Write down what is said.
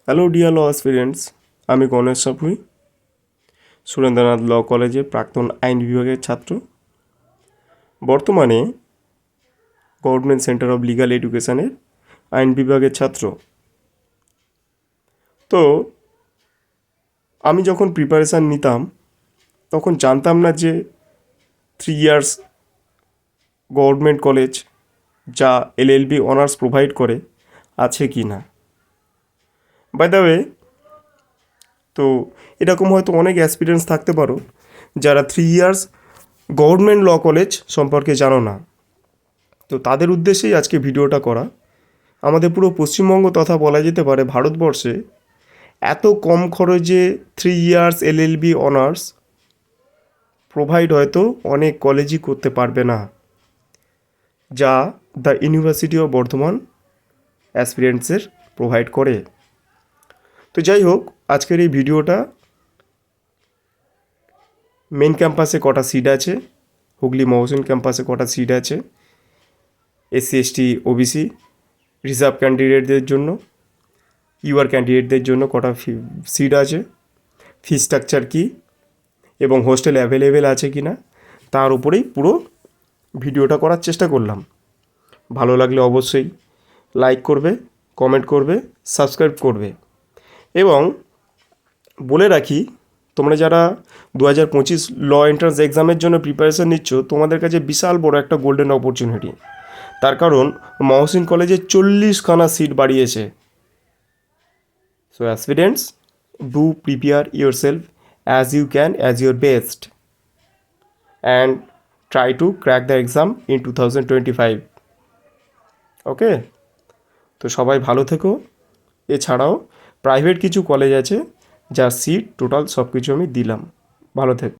Hello dear ল aspirants, আমি গণেশ সাপুই, সুরেন্দ্রনাথ ল কলেজের প্রাক্তন আইন বিভাগের ছাত্র। বর্তমানে গভর্নমেন্ট সেন্টার অফ লিগাল এডুকেশনের আইন বিভাগের ছাত্র। তো আমি যখন প্রিপারেশান নিতাম তখন জানতাম না যে 3 ইয়ার্স গভর্নমেন্ট কলেজ যা এলএলবি অনার্স প্রোভাইড করে আছে কি না। বাই দ্য ওয়ে, তো এরকম হয়তো অনেক অ্যাসপিরেন্টস থাকতে পারো যারা 3 ইয়ার্স গভর্নমেন্ট ল কলেজ সম্পর্কে জানো না। তো তাদের উদ্দেশ্যেই আজকে ভিডিওটা করা। আমাদের পুরো পশ্চিমবঙ্গ তথা বলা যেতে পারে ভারতবর্ষে এত কম খরচে 3 ইয়ার্স এলএলবি অনার্স প্রোভাইড হয়তো অনেক কলেজই করতে পারবে না, যা দ্য ইউনিভার্সিটি অফ বর্ধমান অ্যাসপিরেন্টসের প্রোভাইড করে। তো যাই হোক, আজকের এই ভিডিওটা মেন ক্যাম্পাসে কটা সিট আছে, হুগলি মহসিন ক্যাম্পাসে কটা সিট আছে, এসসি এসটি ওবিসি রিজার্ভ ক্যান্ডিডেটদের জন্য, ইউআর ক্যান্ডিডেটদের জন্য কটা সিট আছে, ফি স্ট্রাকচার কী এবং হোস্টেল অ্যাভেলেবেল আছে কি না, তার উপরেই পুরো ভিডিওটা করার চেষ্টা করলাম। ভালো লাগলে অবশ্যই লাইক করবে, কমেন্ট করবে, সাবস্ক্রাইব করবে। এবং বলে রাখি, তোমরা যারা 2025 ল এন্ট্রান্স এক্সামের জন্য প্রিপারেশান নিচ্ছ, তোমাদের কাছে বিশাল বড় একটা গোল্ডেন অপরচুনিটি। তার কারণ মহসিন কলেজে 40খানা সিট বাড়িয়েছে। So aspirants, do prepare your self as you can, as your best, and try to crack the exam in 2025. ওকে, তো সবাই ভালো থেকো। এছাড়াও প্রাইভেট কিছু কলেজ আছে যার সিট টোটাল সব কিছু আমি দিলাম। ভালো থেকো।